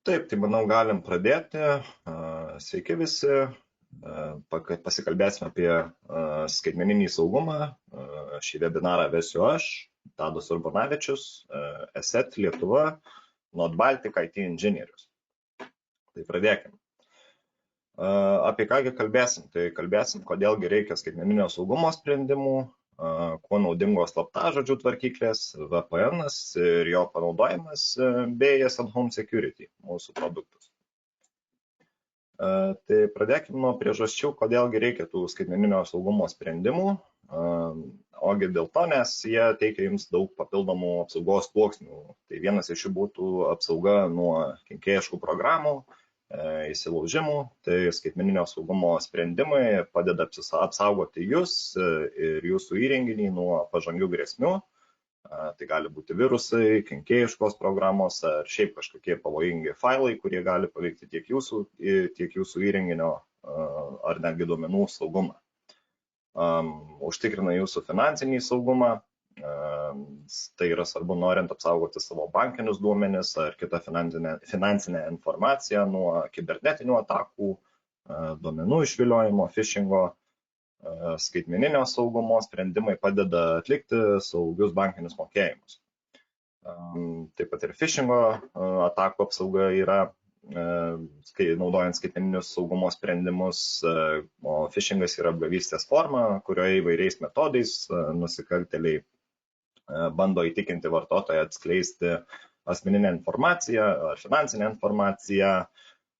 Taip, tai manau galim pradėti. Sveiki visi. Pasikalbėsime apie skaitmeninį saugumą. Šį webinarą vesiu aš, Tadas Urbonavičius, ESET Lietuva, Not Baltic IT inžinierius. Tai pradėkime. Apie kągi kalbėsim? Tai kalbėsim, kodėlgi reikia skaitmeninio saugumo sprendimų, kuo naudingos slaptažodžių tvarkyklės, VPN'as ir jo panaudojimas bei at Home Security mūsų produktus. Tai pradėkime nuo priežasčių, kodėlgi reikia tų skaitmeninio saugumo sprendimų, ogi dėl to, nes jie teikia jums daug papildomų apsaugos sluoksnių. Tai vienas iš jų būtų apsauga nuo kenkėjiškų programų, įsilaužimų, tai skaitmeninio saugumo sprendimai padeda apsaugoti jūs ir jūsų įrenginį nuo pažangių grėsmių. Tai gali būti virusai, kenkėjiškos programos ar šiaip kažkokie pavojingi failai, kurie gali paveikti tiek jūsų įrenginio ar netgi duomenų saugumą. Užtikrina jūsų finansinį saugumą. Tai yra svarbu norint apsaugoti savo bankinius duomenis ar kitą finansinę informaciją nuo kibernetinių atakų, duomenų išviliojimo, phishingo. Skaitmeninio saugumo sprendimai padeda atlikti saugius bankinius mokėjimus. Taip pat ir phishingo atakų apsauga yra naudojant skaitmeninius saugumo sprendimus, o phishingas yra apgavystės forma, kurioje įvairiais metodais nusikaltėliai bando įtikinti vartotoją atskleisti asmeninę informaciją ar finansinę informaciją.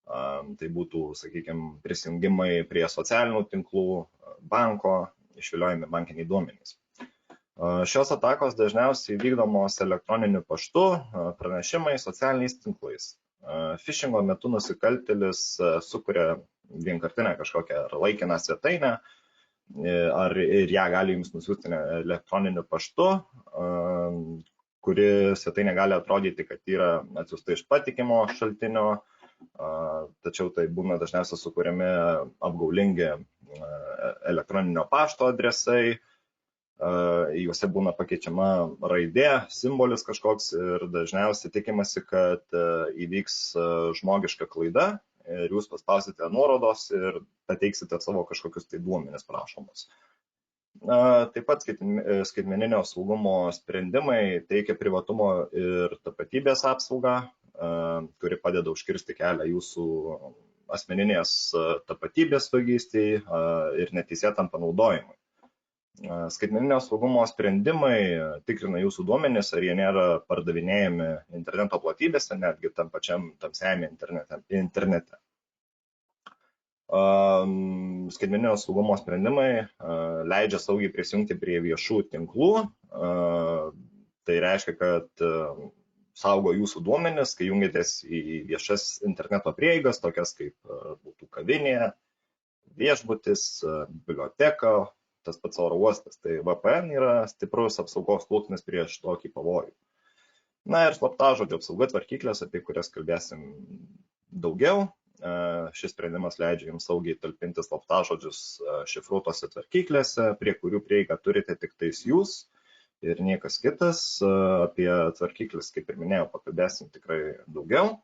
Tai būtų, sakykime, prisijungimai prie socialinių tinklų, banko, išviliojami bankiniai duomenys. Šios atakos dažniausiai vykdomos elektroniniu paštu, pranešimais, socialiniais tinklais. Phishingo metu nusikaltėlis sukuria vienkartinę kažkokią ar laikiną svetainę, ir ją gali jums nusiųsti elektroniniu paštu, kuri svetainė gali atrodyti, kad yra atsiųsta iš patikimo šaltinio, tačiau tai būna dažniausiai sukuriami apgaulingi elektroninio pašto adresai, juose būna pakeičiama raidė, simbolis kažkoks ir dažniausiai tikimasi, kad įvyks žmogiška klaida ir jūs paspausite nuorodos ir pateiksite savo kažkokius tai duomenis prašomus. Taip pat skaitmeninio saugumo sprendimai teikia privatumo ir tapatybės apsaugą, kuri padeda užkirsti kelią jūsų asmeninės tapatybės vagystei ir neteisėtam panaudojimui. Skaitmeninio saugumo sprendimai tikrina jūsų duomenis, ar jie nėra pardavinėjami interneto platybėse, netgi tam pačiam tamsiajame internete. Skaitmeninio saugumo sprendimai leidžia saugiai prisijungti prie viešų tinklų. Tai reiškia, kad saugo jūsų duomenis, kai jungiatės į viešas interneto prieigas, tokias kaip būtų kavinė, viešbutis, biblioteka, tas pats oro uostas. Tai VPN yra stiprus apsaugos sluoksnis prieš tokį pavojų. Na ir slaptažodžių apsauga tvarkyklės, apie kurias kalbėsim daugiau. Šis sprendimas leidžia jums saugiai talpinti slaptažodžius šifruotose tvarkyklėse, prie kurių prieigą turite tik tais jūs ir niekas kitas. Apie tvarkyklės, kaip ir minėjau, pakalbėsim tikrai daugiau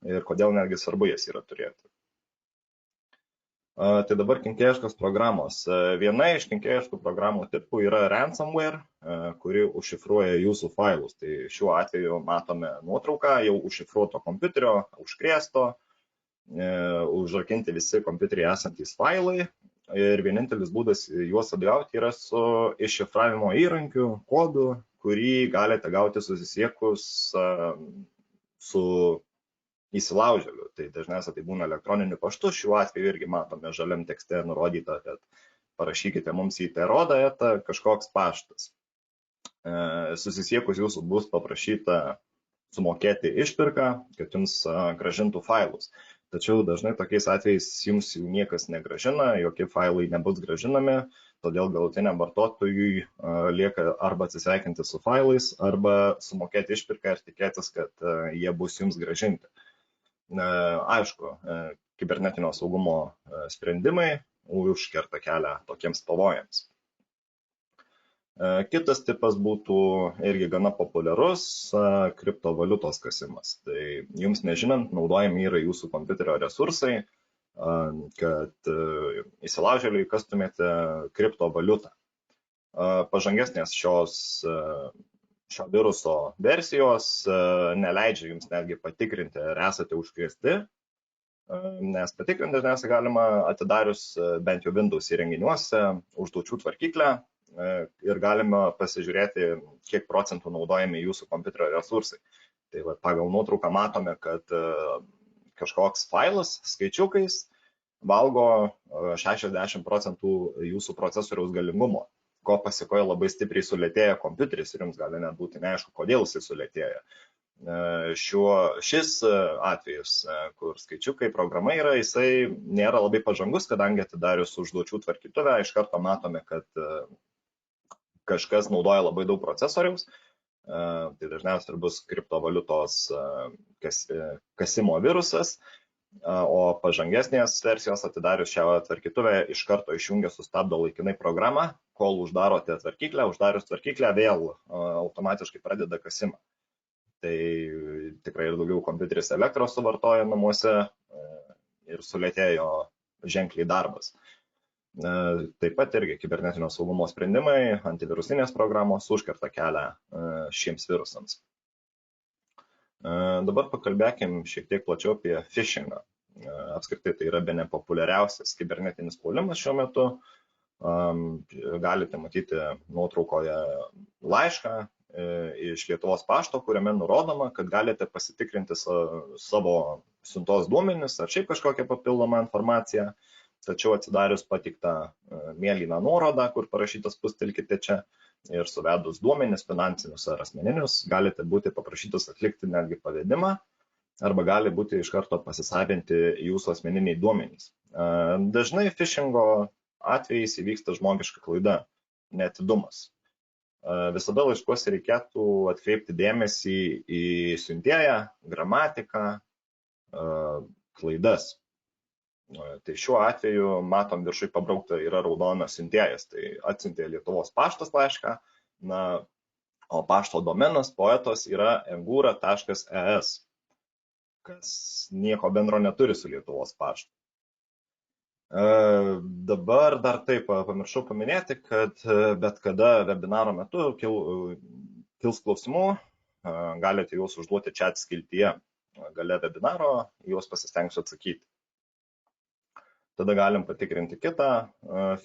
ir kodėl netgi svarbu jas yra turėti. Tai dabar kenkėjiškos programos. Viena iš kenkėjiškų programų tipų yra ransomware, kuri užšifruoja jūsų failus. Tai šiuo atveju matome nuotrauką jau užšifruoto kompiuterio, užkrėsto, užrakinti visi kompiuteriai esantys failai ir vienintelis būdas juos atgauti yra su iššifravimo įrankiu, kodu, kurį galite gauti susisiekus su įsilaužėliu. Tai dažniausiai tai būna elektroniniu paštu, šiuo atveju irgi matome žaliam tekste nurodyta, kad parašykite mums į teroda@ kažkoks paštas. Susisiekus jūsų bus paprašyta sumokėti išpirką, kad jums grąžintų failus. Tačiau dažnai tokiais atvejais jums jau niekas negrąžina, jokie failai nebus grąžinami, todėl galutiniam vartotojui lieka arba atsisveikinti su failais, arba sumokėti išpirką ir tikėtis, kad jie bus jums grąžinti. Aišku, kibernetinio saugumo sprendimai užkerta kelią tokiems pavojams. Kitas tipas būtų irgi gana populiarus kriptovaliutos kasimas. Tai jums nežinant, naudojami yra jūsų kompiuterio resursai, kad įsilaužėliai kastumėte kriptovaliutą. Pažangesnės šio viruso versijos neleidžia jums netgi patikrinti, ar esate užkrėsti, nes patikrinti dažniausiai galima atidarius bent jau Windows įrenginiuose užduočių tvarkyklę ir galima pasižiūrėti, kiek procentų naudojami jūsų kompiuterio resursai. Tai pagal nuotrauką matome, kad kažkoks failas skaičiukais valgo 60% jūsų procesoriaus galingumo, ko pasiekoje labai stipriai sulėtėja kompiuteris ir jums gali net būti neaišku, kodėl jisai sulėtėja. Šis atvejis, kur skaičiukai programa yra, jisai nėra labai pažangus, kadangi atidarius užduočių tvarkytuvę, iš karto matome, kad kažkas naudoja labai daug procesoriaus. Tai dažniausiai bus kriptovaliutos kasimo virusas, o pažangesnės versijos atidarius šią tvarkytuvę iš karto išjungia, sustabdo laikinai programą, kol uždarote tvarkyklę, uždarius tvarkyklę vėl automatiškai pradeda kasimą. Tai tikrai ir daugiau kompiuteris elektros suvartoja namuose ir sulėtėjo ženkliai darbas. Taip pat irgi kibernetinio saugumo sprendimai, antivirusinės programos užkerta kelią šiems virusams. Dabar pakalbėkim šiek tiek plačiau apie phishingą. Apskritai tai yra bene populiariausias kibernetinis puolimas šiuo metu. Galite matyti nuotraukoje laišką iš Lietuvos pašto, kuriame nurodoma, kad galite pasitikrinti savo siuntos duomenis ar šiaip kažkokią papildomą informaciją. Tačiau atsidarius patiktą mėlyną nuorodą, kur parašytas spustelkite čia ir suvedus duomenis finansinius ar asmeninius, galite būti paprašytas atlikti netgi pavedimą arba gali būti iš karto pasisavinti jūsų asmeniniai duomenys. Dažnai phishingo atvejais įvyksta žmogiška klaida, neatidumas. Visada laiškuose reikėtų atkreipti dėmesį į siuntėją, gramatiką, klaidas. Tai šiuo atveju matom viršui pabraukta yra raudonas siuntėjas, tai atsiuntė Lietuvos paštas laišką, o pašto domenas poetos yra engura.es, kas nieko bendro neturi su Lietuvos paštu. Dabar dar taip pamiršau paminėti, kad bet kada webinaro metu kils klausimų, galite juos užduoti chat skiltyje. Gale webinaro juos pasistengsiu atsakyti. Tada galim patikrinti kitą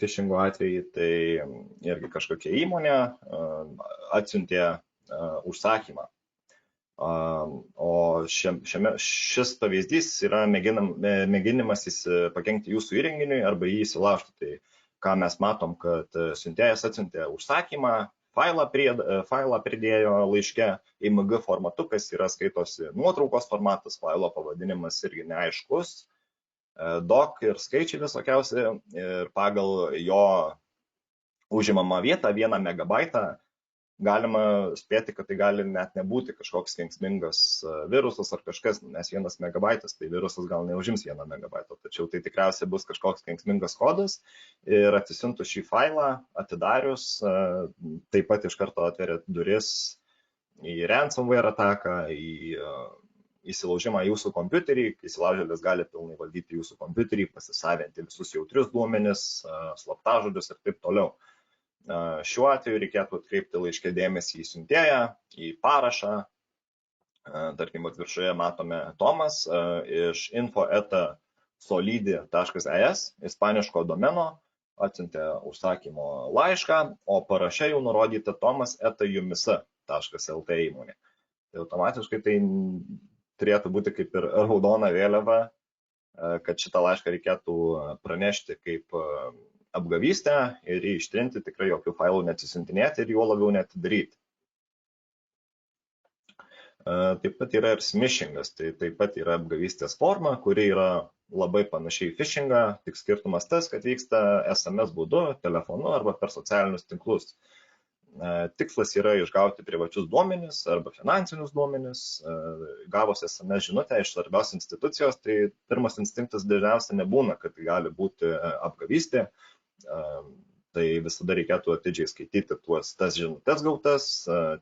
phishingo atvejį, tai irgi kažkokia įmonė atsiuntė užsakymą. O šis pavyzdys yra mėginimas pakenkti jūsų įrenginiui arba jį įsilaužti. Tai ką mes matom, kad siuntėjas atsiuntė užsakymą, failą pridėjo laiške IMG formatu, kas yra skaitosi nuotraukos formatas, failo pavadinimas irgi neaiškus. Doc ir skaičiai visokiausi ir pagal jo užimamą vietą 1 megabaitą galima spėti, kad tai gali net nebūti kažkoks kenksmingas virusas ar kažkas, nes 1 megabaitas, tai virusas gal neužims 1 megabaitą, tačiau tai tikriausiai bus kažkoks kenksmingas kodas ir atsisiuntus šį failą, atidarius, taip pat iš karto atveria duris į ransomware ataką, į įsilaužimą jūsų kompiuterį, įsilaužėlis gali pilnai valdyti jūsų kompiuterį, pasisavinti visus jautrius duomenis, slaptažodžius ir taip toliau. Šiuo atveju reikėtų atkreipti laiške dėmesį į siuntėją, į parašą. Tarkim, viršuje matome Tomas iš info@solidi.es, ispaniško domeno, atsiuntė užsakymo laišką, o paraše jau nurodyta tomas@jumisa.lt įmonė. Tai automatiškai tai turėtų būti kaip ir raudona vėliava, kad šitą laišką reikėtų pranešti kaip apgavystę ir jį ištrinti, tikrai jokių failų neatsisiuntinėti ir juo labiau neatidaryti. Taip pat yra ir smishingas, tai taip pat yra apgavystės forma, kuri yra labai panašiai į phishingą, tik skirtumas tas, kad vyksta SMS būdu, telefonu arba per socialinius tinklus. Tikslas yra išgauti privačius duomenis arba finansinius duomenis. Gavus SMS žinutę iš svarbios institucijos, tai pirmas instinktas dažniausiai nebūna, kad tai gali būti apgavystė. Tai visada reikėtų atidžiai skaityti tas žinutes gautas,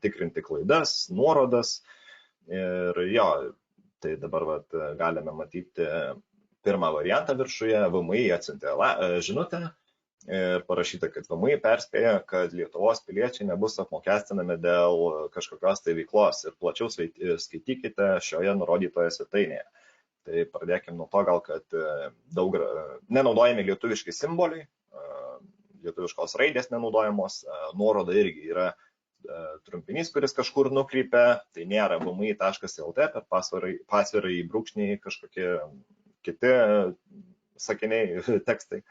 tikrinti klaidas, nuorodas. Ir jo, tai dabar galime matyti pirmą variantą viršuje. VMI atsiuntė žinutę ir parašyta, kad VMI perspėja, kad Lietuvos piliečiai nebus apmokestinami dėl kažkokios tai veiklos ir plačiau skaitykite šioje nurodytoje svetainėje. Tai pradėkime nuo to gal, kad daug nenaudojami lietuviški simboliai, lietuviškos raidės nenaudojamos, nuoroda irgi yra trumpinys, kuris kažkur nukreipia, tai nėra vmi.lt per pasvirą į brūkšnį kažkokie kiti sakiniai, tekstai.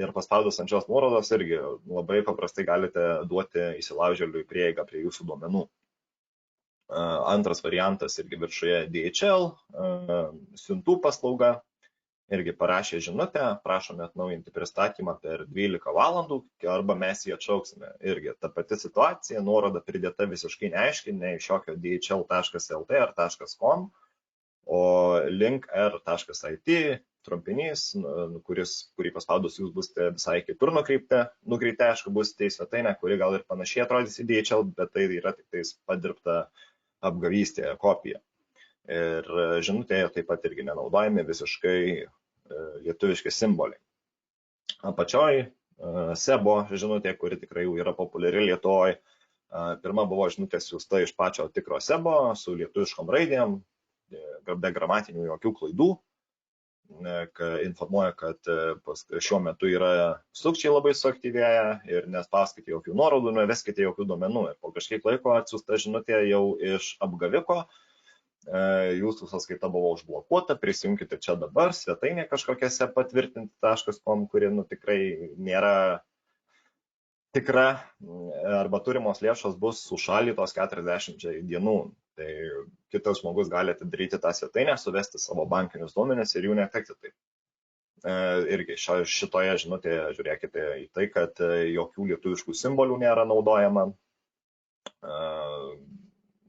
Ir paspaudus ant šios nuorodos irgi labai paprastai galite duoti įsilaužėliui prieigą prie jūsų duomenų. Antras variantas irgi viršuje DHL, siuntų paslauga, irgi parašė žinutę, prašome atnaujinti pristatymą per 12 valandų arba mes jį atšauksime. Irgi ta pati situacija, nuoroda pridėta visiškai neaiškiai, ne iš jokio dhl.lt ar .com, o link.r.it, trumpinys, kurį paspaudus jūs busite visai kitur nukreipti, aišku, busite į svetainę, kuri gal ir panašiai atrodys į DHL, bet tai yra tik tais padirbta apgavystė, kopija. Ir žinutėje taip pat irgi nenaudojami visiškai lietuviški simboliai. Apačioj SEBO žinutė, kuri tikrai jau yra populiari Lietuvoje. Pirma buvo žinutė siųsta iš pačio tikro SEBO su lietuviškom raidėm, be gramatinių jokių klaidų. Informuoja, kad šiuo metu yra sukčiai labai suaktyvėję ir nespauskite jokių nuorodų, neveskite jokių duomenų. Ir po kažkiek laiko atsiųsta žinutė jau iš apgaviko. Jūsų sąskaita buvo užblokuota, prisijunkite čia dabar, svetainė kažkokiose patvirtinti.com, kuri tikrai nėra tikra, arba turimos lėšos bus sušaldytos 40 dienų. Tai kitas žmogus gali atidaryti tą svetainę, suvesti savo bankinius duomenis ir jų netekti taip. Irgi šitoje žinutėje žiūrėkite į tai, kad jokių lietuviškų simbolių nėra naudojama.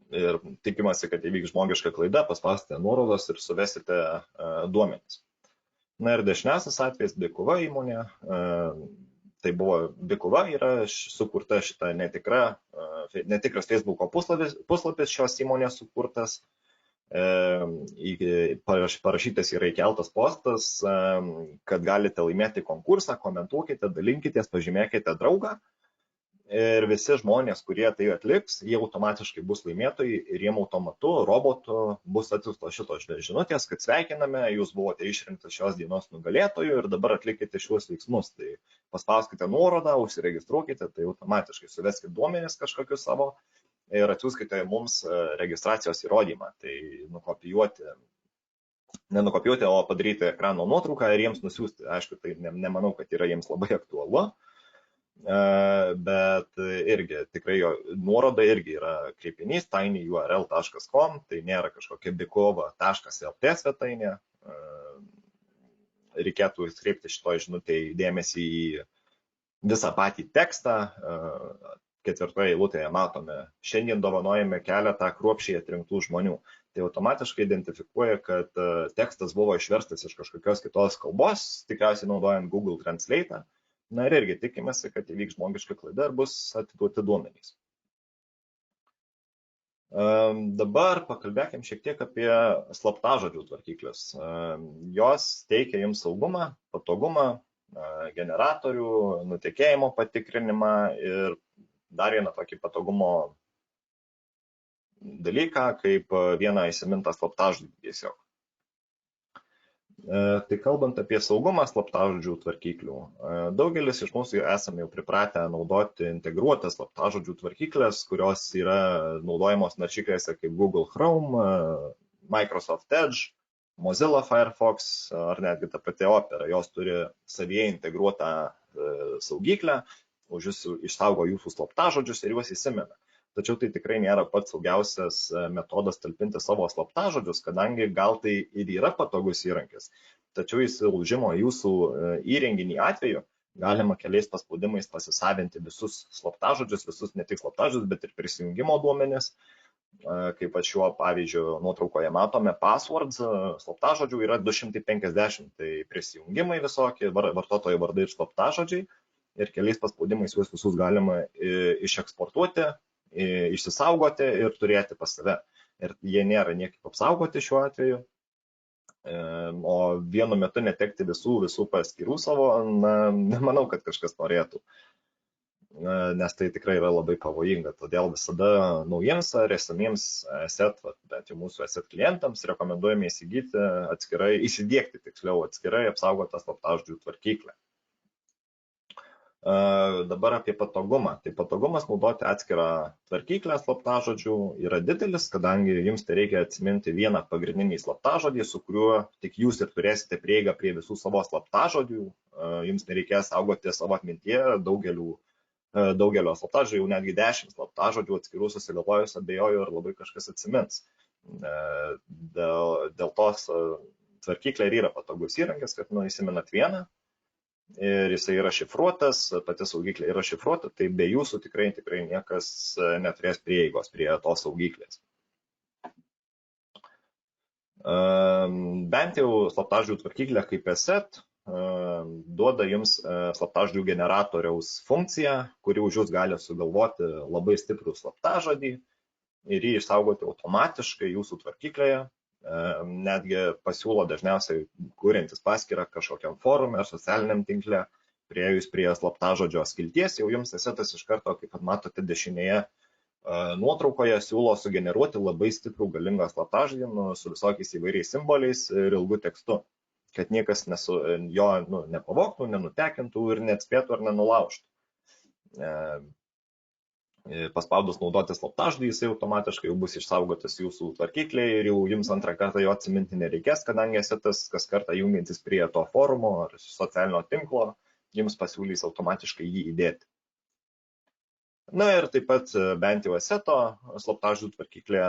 Ir tikimasi, kad įvyks žmogiška klaida, paspausite nuorodos ir suvesite duomenis. Na ir dešiniausias atvejis Bikuva įmonė. Tai buvo Bikuva, yra sukurta šita netikras Facebooko puslapis šios įmonės sukurtas. Parašytas yra įkeltas postas, kad galite laimėti konkursą, komentuokite, dalinkitės, pažymėkite draugą. Ir visi žmonės, kurie tai atliks, jie automatiškai bus laimėtojai ir jiem automatu, robotu bus atsiųstos šitos žinutės, kad sveikiname, jūs buvote išrinktas šios dienos nugalėtojų ir dabar atlikite šiuos veiksmus. Tai paspauskite nuorodą, užsiregistruokite, tai automatiškai suveskite duomenis kažkokius savo ir atsiųskite mums registracijos įrodymą. Tai nenukopijuoti, o padaryti ekrano nuotrauką ir jiems nusiųsti. Aišku, tai nemanau, kad yra jiems labai aktualu. Bet irgi tikrai nuoroda irgi yra kreipinys tinyurl.com, tai nėra kažkokia bikova.lt svetainė. Reikėtų kreipti šitoj žinutėje dėmesį į visą patį tekstą. Ketvirtoje eilutėje matome, šiandien dovanojame keletą kruopščiai atrinktų žmonių. Tai automatiškai identifikuoja, kad tekstas buvo išverstas iš kažkokios kitos kalbos, tikriausiai naudojant Google Translate. Na ir irgi tikimasi, kad įvyks žmogiška klaida ir bus atiduoti duomenys. Dabar pakalbėkim šiek tiek apie slaptažodžių tvarkyklius. Jos teikia jums saugumą, patogumą, generatorių, nutekėjimo patikrinimą ir dar vieną tokį patogumo dalyką, kaip vieną įsimintą slaptažodį tiesiog. Tai kalbant apie saugumą slaptažodžių tvarkyklių, daugelis iš mūsų esame jau pripratę naudoti integruotas slaptažodžių tvarkyklės, kurios yra naudojamos naršyklėse kaip Google Chrome, Microsoft Edge, Mozilla Firefox ar netgi ta pati Opera. Jos turi savyje integruotą saugyklę, išsaugo jūsų slaptažodžius ir juos įsimena. Tačiau tai tikrai nėra pats saugiausias metodas talpinti savo slaptažodžius, kadangi gal tai ir yra patogus įrankis. Tačiau įsilaužimo jūsų įrenginį atveju galima keliais paspaudimais pasisavinti visus slaptažodžius, visus ne tik slaptažodžius, bet ir prisijungimo duomenis. kaip šiuo pavyzdžiu nuotraukoje matome, passwords, slaptažodžių yra 250, tai prisijungimai visokie, vartotojo vardai ir slaptažodžiai, ir keliais paspaudimais juos visus galima išeksportuoti, išsisaugoti ir turėti pas save. Ir jie nėra niekaip apsaugoti šiuo atveju, o vienu metu netekti visų paskyrų savo, nemanau, kad kažkas norėtų, nes tai tikrai yra labai pavojinga. Todėl visada naujiems ar esamiems asset, bent jau mūsų asset klientams, rekomenduojame įsidėkti tiksliau atskirai apsaugotą slaptažodžių tvarkyklę. Dabar apie patogumą. Tai patogumas naudoti atskirą tvarkyklę slaptažodžių yra didelis, kadangi jums tai reikia atsiminti vieną pagrindinį slaptažodį, su kuriuo tik jūs ir turėsite prieigą prie visų savo slaptažodžių. Jums nereikės saugoti savo atmintyje daugelio slaptažodžių, jau netgi 10 slaptažodžių atskirų susigalvojus, abejoju, ar labai kažkas atsimins. Dėl tos tvarkyklė ir yra patogus įrankis, kad įsimenat vieną. Ir jisai yra šifruotas, pati saugyklė yra šifruota, tai be jūsų tikrai niekas neturės prieigos prie tos saugyklės. Bent jau slaptažodžių tvarkyklė kaip asset duoda jums slaptažodžių generatoriaus funkciją, kuri už jūs gali sugalvoti labai stiprų slaptažodį ir jį išsaugoti automatiškai jūsų tvarkyklėje. Netgi pasiūlo dažniausiai kuriantis paskyrą kažkokiam forume ar socialiniam tinkle, priejus prie slaptažodžio skilties, jau jums assetas iš karto, kaip matote dešinėje nuotraukoje, siūlo sugeneruoti labai stiprų galingą slaptažodį su visokiais įvairiais simboliais ir ilgu tekstu, kad niekas jo nepavogtų, nenutekintų ir neatspėtų ar nenulaužtų. Paspaudus naudoti slaptažodį, jisai automatiškai jau bus išsaugotas jūsų tvarkyklėje ir jau jums antrą kartą jo atsiminti nereikės, kadangi assetas kas kartą jungiantis prie to forumo ar socialinio tinklo, jums pasiūlys automatiškai jį įdėti. Na ir taip pat bent jau asseto slaptažodžių tvarkyklė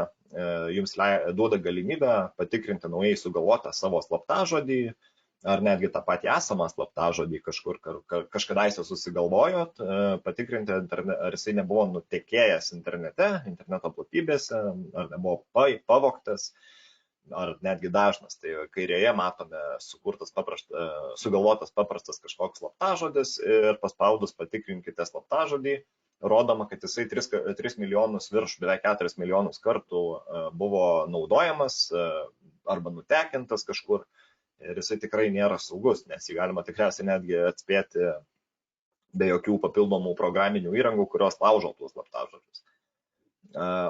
jums duoda galimybę patikrinti naujai sugalvotą savo slaptažodį, ar netgi tą patį esamą slaptažodį kažkadaise susigalvojot, patikrinti, ar jisai nebuvo nutekėjęs interneto platybėse, ar nebuvo pavogtas, ar netgi dažnas. Tai kairėje matome sugalvotas paprastas kažkoks slaptažodis ir paspaudus patikrinkite slaptažodį, rodoma, kad jisai 3 milijonus virš beveik 4 milijonus kartų buvo naudojamas arba nutekintas kažkur. Ir jisai tikrai nėra saugus, nes jį galima tikriausiai netgi atspėti be jokių papildomų programinių įrangų, kurios laužo tuos slaptažodžius.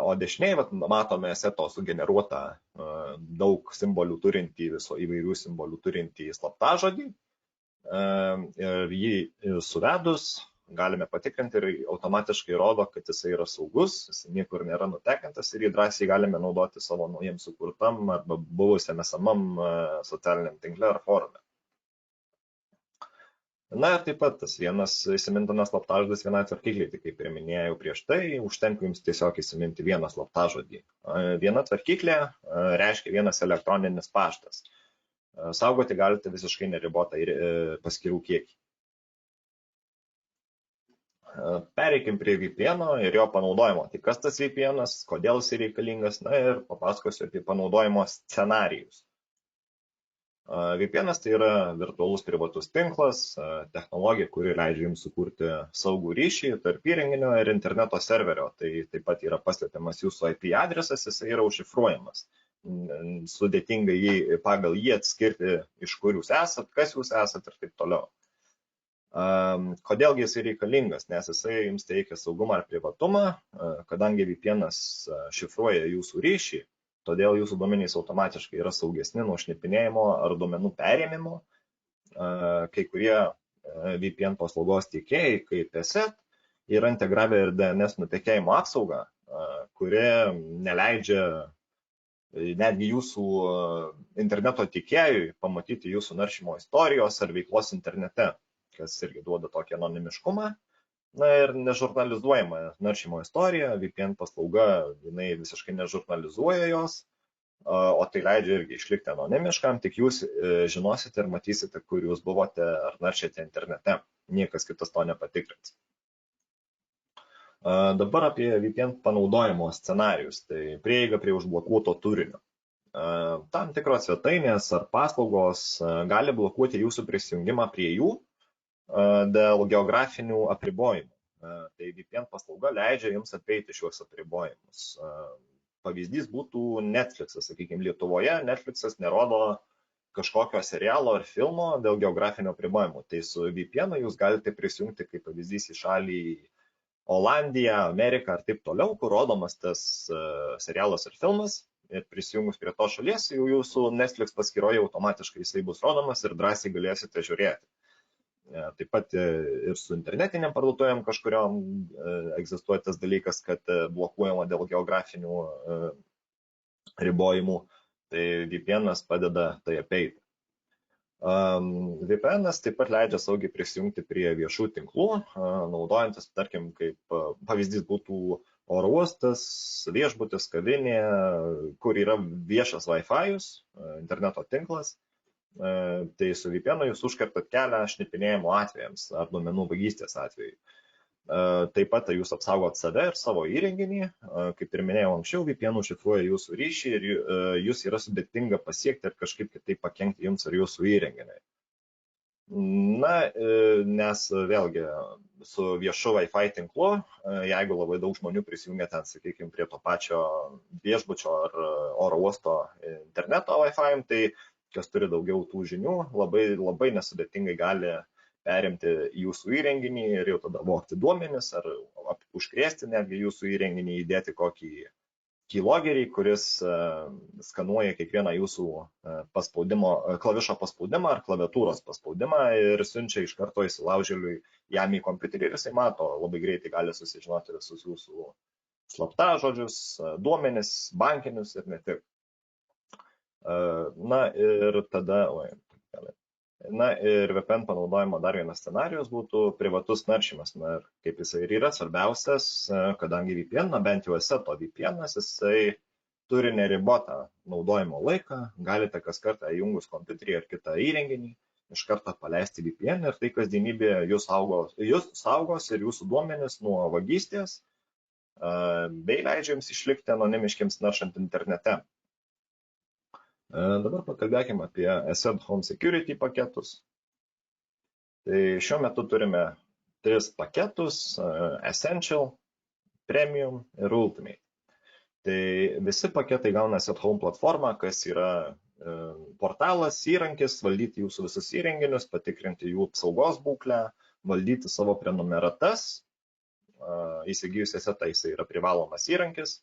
O dešinėje matome asseto sugeneruotą daug simbolių turintį, įvairių simbolių turintį slaptažodį. Ir jį suvedus galime patikrinti ir automatiškai rodo, kad jisai yra saugus, jisai niekur nėra nutekintas ir jį drąsiai galime naudoti savo naujiem sukurtam arba buvusiam esamam socialiniam tinkle ar forume. Na ir taip pat tas vienas įsimintinas slaptažodis vienai tvarkykliai, tai kaip ir minėjau prieš tai, užtenka jums tiesiog įsiminti vieną slaptažodį. Viena tvarkyklė reiškia vienas elektroninis paštas. Saugoti galite visiškai neribotą paskyrų kiekį. Pereikim prie VPN ir jo panaudojimo. Tai kas tas VPN, kodėl jis reikalingas, na ir papasakosiu apie panaudojimo scenarijus. VPN tai yra virtualus privatus tinklas, technologija, kuri leidžia jums sukurti saugų ryšį tarp įrenginio ir interneto serverio. Tai taip pat yra paslėpiamas jūsų IP adresas, jis yra užšifruojamas. Sudėtinga pagal jį atskirti, iš kur jūs esat, kas jūs esat ir taip toliau. Kodėlgi jisai reikalingas, nes jisai jums teikia saugumą ir privatumą, kadangi VPN'as šifruoja jūsų ryšį, todėl jūsų duomenys automatiškai yra saugesni nuo šnipinėjimo ar duomenų perėmimo. Kai kurie VPN paslaugos tiekėjai, kaip asset, yra integravę ir DNS nutekėjimo apsaugą, kuri neleidžia netgi jūsų interneto tiekėjui pamatyti jūsų naršymo istorijos ar veiklos internete, kas irgi duoda tokį anonimiškumą. Na ir nežurnalizuojama naršymo istorija, VPN paslauga, jinai visiškai nežurnalizuoja jos, o tai leidžia irgi išlikti anonimiškam, tik jūs žinosite ir matysite, kur jūs buvote ar naršėte internete. Niekas kitas to nepatikrins. Dabar apie VPN panaudojimo scenarius, tai prieiga prie užblokuoto turinio. Tam tikros svetainės ar paslaugos gali blokuoti jūsų prisijungimą prie jų dėl geografinių apribojimų. Tai VPN paslauga leidžia jums apeiti šiuos apribojimus. Pavyzdys būtų Netflixas, sakykime, Lietuvoje Netflixas nerodo kažkokio serialo ar filmo dėl geografinio apribojimų. Tai su VPN jūs galite prisijungti kaip pavyzdys į šalį Olandiją, Ameriką ar taip toliau, kur rodomas tas serialas ar filmas ir prisijungus prie to šalies, jau jūsų Netflix paskyroje automatiškai jisai bus rodomas ir drąsiai galėsite žiūrėti. Taip pat ir su internetiniam parduotuvėm kažkuriom egzistuoja tas dalykas, kad blokuojama dėl geografinių ribojimų, tai VPN'as padeda tai apeiti. VPN'as taip pat leidžia saugiai prisijungti prie viešų tinklų, naudojantis, tarkim, kaip pavyzdys būtų oro uostas, viešbutis, kavinė, kur yra viešas Wi-Fi'us, interneto tinklas. Tai su VPN'u jūs užkertat kelią šnipinėjimo atvejams ar duomenų vagystės atvejai. Taip pat jūs apsaugot save ir savo įrenginį, kaip ir minėjau anksčiau, VPN užšifruoja jūsų ryšį ir jūs yra sudėtinga pasiekti ir kažkaip kitaip pakenkti jums ar jūsų įrenginiui. Na, nes vėlgi su viešu Wi-Fi tinklu, jeigu labai daug žmonių prisijungia ten, sakykime, prie to pačio viešbučio ar oro uosto interneto Wi-Fi, tai kas turi daugiau tų žinių, labai nesudėtingai gali perimti jūsų įrenginį ir jau tada vogti duomenis ar užkrėsti netgi jūsų įrenginį, įdėti kokį keylogerį, kuris skanuoja kiekvieną jūsų klavišo paspaudimą ar klaviatūros paspaudimą ir siunčia iš karto įsilaužėliui jam į kompiuterį ir jisai mato, labai greitai gali susižinoti visus jūsų slaptažodžius, duomenis, bankinius ir ne tik. Na ir tada, ir VPN panaudojimo dar vienas scenarijus būtų privatus naršymas. Na ir kaip jisai ir yra svarbiausias, kadangi VPN, bent jau ESETO VPN'as, jisai turi neribotą naudojimo laiką, galite kas kartą įjungus kompiuterį ar kitą įrenginį, iš karto paleisti VPN ir tai kasdienybėje jūs saugos ir jūsų duomenis nuo vagystės, bei leidžia jums išlikti anonimiškiams naršant internete. Dabar pakalbėkime apie Ascent Home Security paketus. Tai šiuo metu turime 3 paketus – Essential, Premium ir Ultimate. Tai visi paketai gauna Ascent Home platformą, kas yra portalas, įrankis, valdyti jūsų visus įrenginius, patikrinti jų apsaugos būklę, valdyti savo prenumeratas. Įsigijus Ascentą jisai yra privalomas įrankis.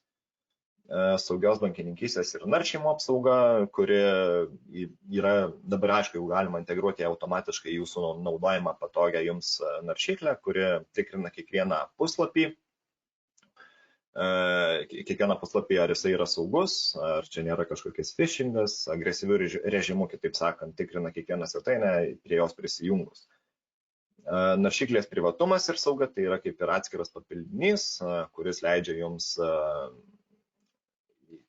Saugios bankininkystės ir naršymo apsauga, kuri yra, dabar aišku, jau galima integruoti automatiškai jūsų naudojimą patogią jums naršyklę, kuri tikrina kiekvieną puslapį, ar jisai yra saugus, ar čia nėra kažkokias phishingas, agresyvių režimų, kitaip sakant, tikrina kiekvieną svetainę prie jos prisijungus. Naršyklės privatumas ir sauga tai yra kaip ir atskiras papildinys, kuris leidžia jums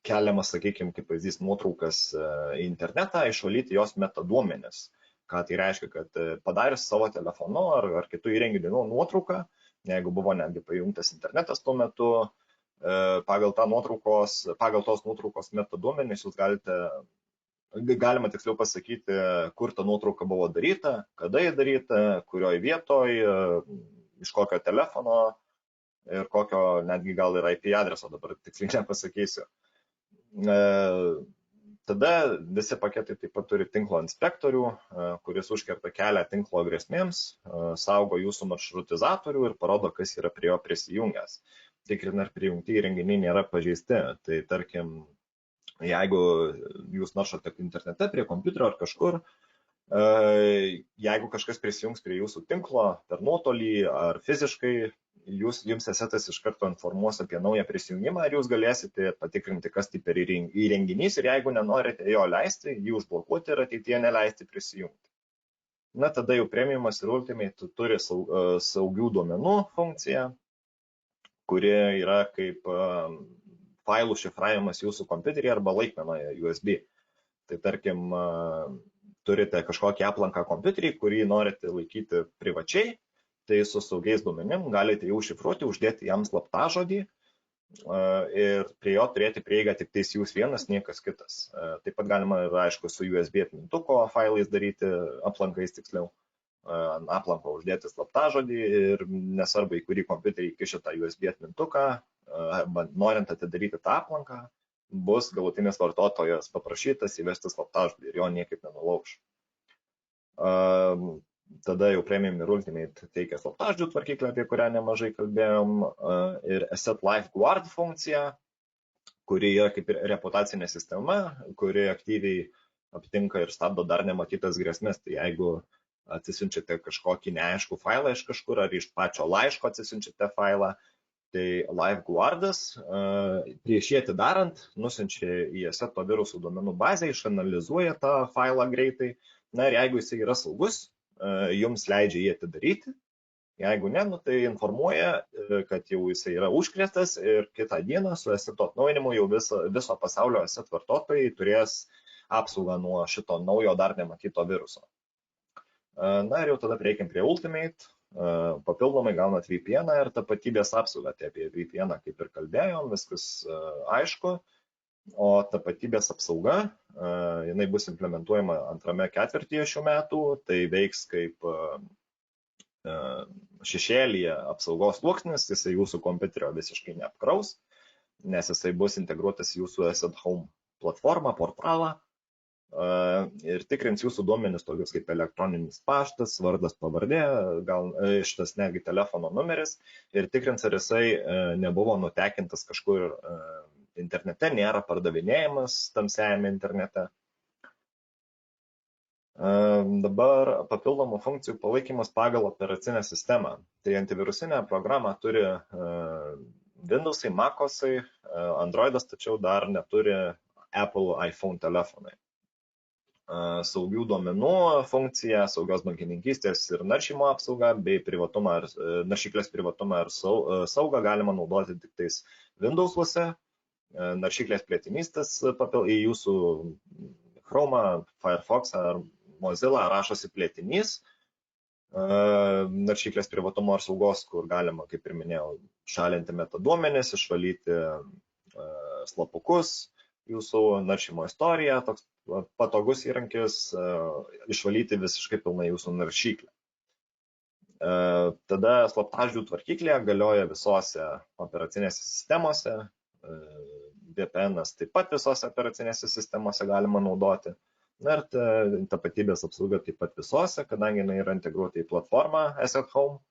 keliamas, sakykime, kaip pavyzdys nuotraukas į internetą, išvalyti jos metaduomenis. Ką tai reiškia, kad padarius savo telefonu ar kitų įrenginių nuotrauką, jeigu buvo netgi pajungtas internetas tuo metu, pagal tos nuotraukos metaduomenis jūs galima tiksliau pasakyti, kur ta nuotrauka buvo daryta, kada ji daryta, kurioje vietoje, iš kokio telefono ir kokio netgi gal ir IP adreso, dabar tiksliai nepasakysiu. Tada visi paketai taip pat turi tinklo inspektorių, kuris užkerta kelią tinklo grėsmėms, saugo jūsų maršrutizatorių ir parodo, kas yra prie jo prisijungęs. Tikrina, ar prijungti įrenginiai nėra pažeisti. Tai tarkim, jeigu jūs naršote internete prie kompiuterio ar kažkur, jeigu kažkas prisijungs prie jūsų tinklo per nuotolį ar fiziškai, jums Ascentas iš karto informuos apie naują prisijungimą ir jūs galėsite patikrinti, kas tai per įrenginys ir jeigu nenorite jo leisti, jį užblokuoti ir ateityje neleisti prisijungti. Na, tada jau Premiumas ir Ultimate turi saugių duomenų funkciją, kuri yra kaip failų šifravimas jūsų kompiuterį arba laikmenoje USB. Tai tarkim, turite kažkokį aplanką kompiuterį, kurį norite laikyti privačiai, tai su saugiais duomenim galite jau šifruoti, uždėti jam slaptažodį ir prie jo turėti prieigą tik tais jūs vienas, niekas kitas. Taip pat galima, aišku, su USB atmintuko failais daryti, aplankais tiksliau, ant aplanko uždėti slaptažodį ir nesvarbu, į kurį kompiuterį įkiši tą USB atmintuką, norint atidaryti tą aplanką, bus galutinis vartotojas paprašytas įvesti slaptažodį ir jo niekaip nenulauš. Tada jau Premium ir Ultimate teikia slaptažodžių tvarkyklę, apie kurią nemažai kalbėjom, ir Asset Lifeguard funkcija, kuri yra kaip ir reputacinė sistema, kuri aktyviai aptinka ir stabdo dar nematytas grėsmės. Tai jeigu atsisiunčiate kažkokį neaiškų failą iš kažkur ar iš pačio laiško atsisiunčiate failą, tai Lifeguardas prieš jį atidarant nusiunčia į Asseto virusų duomenų bazę, išanalizuoja tą failą greitai. Na ir jeigu jis yra saugus, jums leidžia jį atidaryti. Jeigu ne, tai informuoja, kad jau jis yra užkrėstas ir kitą dieną su Asseto atnaujinimu jau viso pasaulio Asset vartotojai turės apsaugą nuo šito naujo dar nematyto viruso. Na ir jau tada prieikim prie Ultimate. Papildomai gaunat VPN ir tapatybės apsaugą. Tai apie VPN kaip ir kalbėjom, viskas aišku. O tapatybės apsauga, jinai bus implementuojama antrame ketvirtyje šių metų. Tai veiks kaip šešėlyje apsaugos sluoksnis, jisai jūsų kompiuterio visiškai neapkraus, nes jisai bus integruotas į jūsų Asset Home platformą, portalą. Ir tikrins jūsų duomenis tokius kaip elektroninis paštas, vardas, pavardė, gal šitas negi telefono numeris ir tikrins, ar jisai nebuvo nutekintas kažkur internete, nėra pardavinėjimas tamsiajame internete. Dabar papildomų funkcijų palaikymas pagal operacinę sistemą. Tai antivirusinę programą turi Windowsai, Macosai, Androidas, tačiau dar neturi Apple iPhone telefonai. Saugių duomenų funkcija, saugios bankininkystės ir naršymo apsauga bei naršyklės privatumą ir saugą galima naudoti tik tais Windowsuose. Naršyklės plėtinystas į jūsų Chrome, Firefox ar Mozilla rašosi plėtinys. Naršyklės privatumo ir saugos, kur galima, kaip ir minėjau, šalinti metaduomenis, išvalyti slapukus, jūsų naršymo istoriją, toks patogus įrankis išvalyti visiškai pilnai jūsų naršyklę. Tada slaptažodžių tvarkyklė galioja visose operacinėse sistemose, VPN'as taip pat visose operacinėse sistemose galima naudoti. Na ir tapatybės apsauga taip pat visose, kadangi jinai yra integruota į platformą Asset Home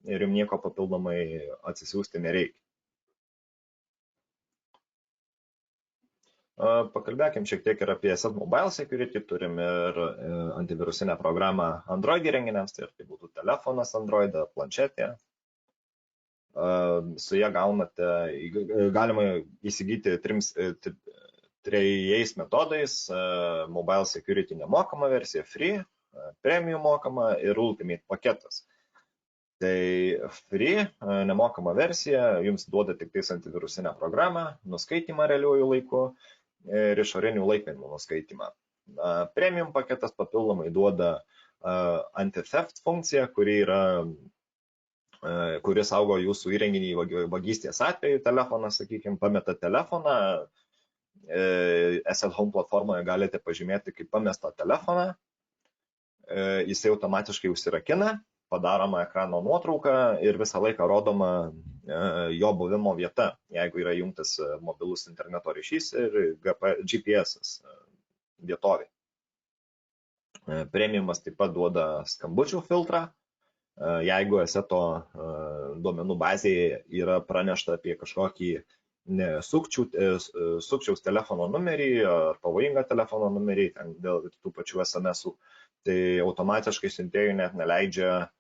ir jums nieko papildomai atsisiųsti nereikia. Pakalbėkim šiek tiek ir apie Asset Mobile Security, turim ir antivirusinę programą Android įrenginiams, tai būtų telefonas Android, planšetė. Su ją galima įsigyti trejais metodais: Mobile Security nemokama versija, Free, Premium mokama ir Ultimate paketas. Tai Free nemokama versija jums duoda tik tais antivirusinę programą, nuskaitimą realiuoju laiku ir išorinių laikmenų nuskaitimą. Premium paketas papildomai duoda anti-theft funkciją, kuri saugo jūsų įrenginį vagystės atveju. Telefonas, sakykime, pameta telefoną, Asset Home platformoje galite pažymėti kaip pamestą telefoną, jisai automatiškai užsirakina, padaroma ekrano nuotrauka ir visą laiką rodoma jo buvimo vieta, jeigu yra jungtas mobilus interneto ryšys ir GPS vietovė. Premiumas taip pat duoda skambučių filtrą. Jeigu Asseto duomenų bazėje yra pranešta apie kažkokį sukčiaus telefono numerį ar pavojingą telefono numerį dėl tų pačių SMS-ų, tai automatiškai siuntėjui net neleidžia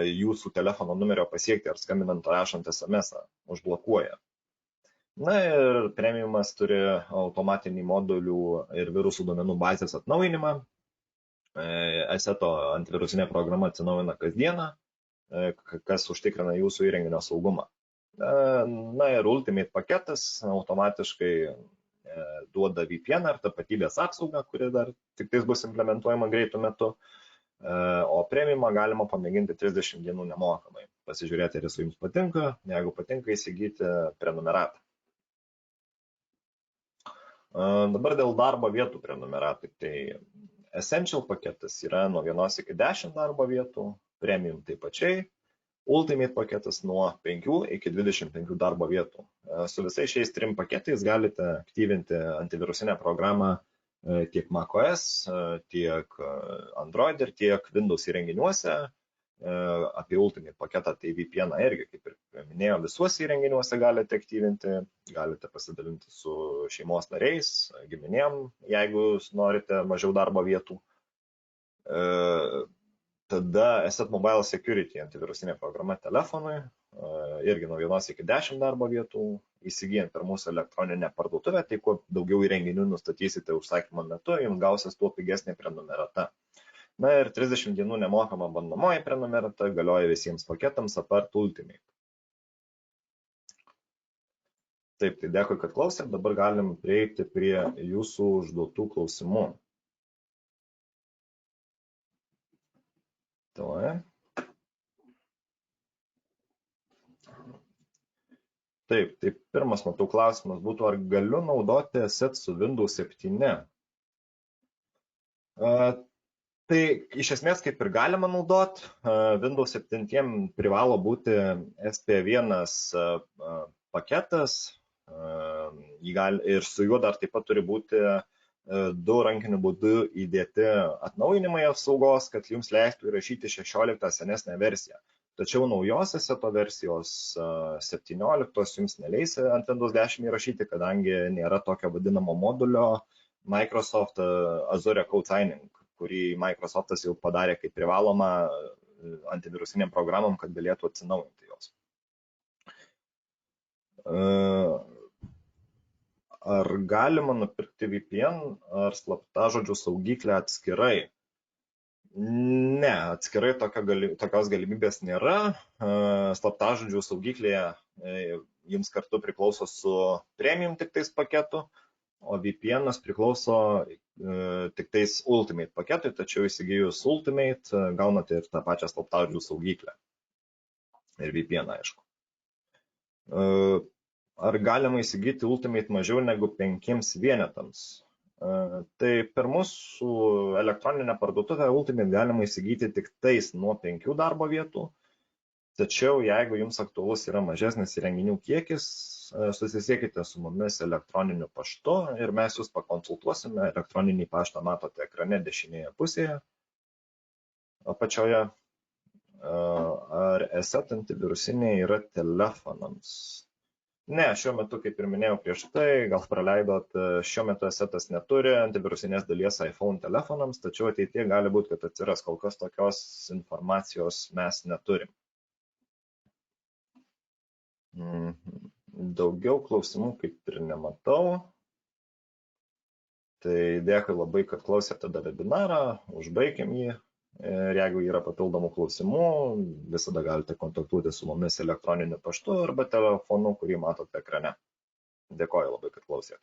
jūsų telefono numerio pasiekti ar skambinant rašant SMS-ą, užblokuoja. Na ir Premiumas turi automatinį modulių ir virusų duomenų bazės atnaujinimą. Asseto antivirusinė programa atsinaujina kasdieną, kas užtikrina jūsų įrenginio saugumą. Na ir Ultimate paketas automatiškai duoda VPN ar tapatybės apsaugą, kuri dar tik tais bus implementuojama greitų metu. o premiumą galima pamėginti 30 dienų nemokamai. Pasižiūrėti, ar jis jums patinka, jeigu patinka, įsigyti prenumeratą. Dabar dėl darbo vietų prenumeratai. Tai Essential paketas yra nuo 1 iki 10 darbo vietų, Premium taip pačiai, Ultimate paketas nuo 5 iki 25 darbo vietų. Su visais šiais 3 paketais galite aktyvinti antivirusinę programą tiek macOS, tiek Android ir tiek Windows įrenginiuose. Apie Ultimate paketą, tai VPN irgi, kaip ir minėjau, visuose įrenginiuose galite aktyvinti, galite pasidalinti su šeimos nariais, giminėm, jeigu norite mažiau darbo vietų. Tada Asset Mobile Security antivirusinė programa telefonui, irgi nuo 1 iki 10 darbo vietų, įsigijant per mūsų elektroninę parduotuvę, tai kuo daugiau įrenginių nustatysite užsakymo metu, jums gausis tuo pigesnė prenumerata. Na ir 30 dienų nemokama bandomoji prenumerata galioja visiems paketams apart Ultimate. Taip, tai dėkui, kad klausėt, dabar galim prieiti prie jūsų užduotų klausimų. Taip, tai pirmas, matau, klausimas būtų, ar galiu naudoti Asset su Windows 7? Tai iš esmės kaip ir galima naudoti, Windows 7 privalo būti SP1 paketas ir su juo dar taip pat turi būti 2 rankiniu būdu įdėti atnaujinimai apsaugos, kad jums leistų įrašyti 16 senesnę versiją. Tačiau naujos Asseto versijos 17 jums neleis ant Windows 10 įrašyti, kadangi nėra tokio vadinamo modulio Microsoft Azure Code Signing, kurį Microsoftas jau padarė kaip privalomą antivirusiniam programom, kad galėtų atsinaujinti jos. Ar galima nupirkti VPN ar slaptažodžių saugyklę atskirai? Ne, atskirai tokios galimybės nėra. Slaptažodžių saugyklėje jums kartu priklauso su Premium tik tais paketu, o VPN'as priklauso tik tais Ultimate paketui, tačiau įsigijus Ultimate gaunate ir tą pačią slaptažodžių saugyklę. Ir VPN, aišku. Ar galima įsigyti Ultimate mažiau negu 5 vienetams? Tai per mūsų elektroninę parduotuvę Ultimate galima įsigyti tik tais nuo 5 darbo vietų. Tačiau jeigu jums aktualus yra mažesnis įrenginių kiekis, susisiekite su mumis elektroniniu paštu ir mes jūs pakonsultuosime. Elektroninį paštą matote ekrane dešinėje pusėje apačioje. Ar Asset antivirusiniai yra telefonams? Ne, šiuo metu, kaip ir minėjau prieš tai, gal praleidot, šiuo metu Assetas neturi antivirusinės dalies iPhone telefonams, tačiau ateityje gali būti, kad atsiras, kol kas tokios informacijos mes neturim. Daugiau klausimų kaip ir nematau. Tai dėkui labai, kad klausėte webinarą, užbaigiam jį. Ir jeigu yra papildomų klausimų, visada galite kontaktuoti su mumis elektroniniu paštu arba telefonu, kurį matote ekrane. Dėkoju labai, kad klausėte.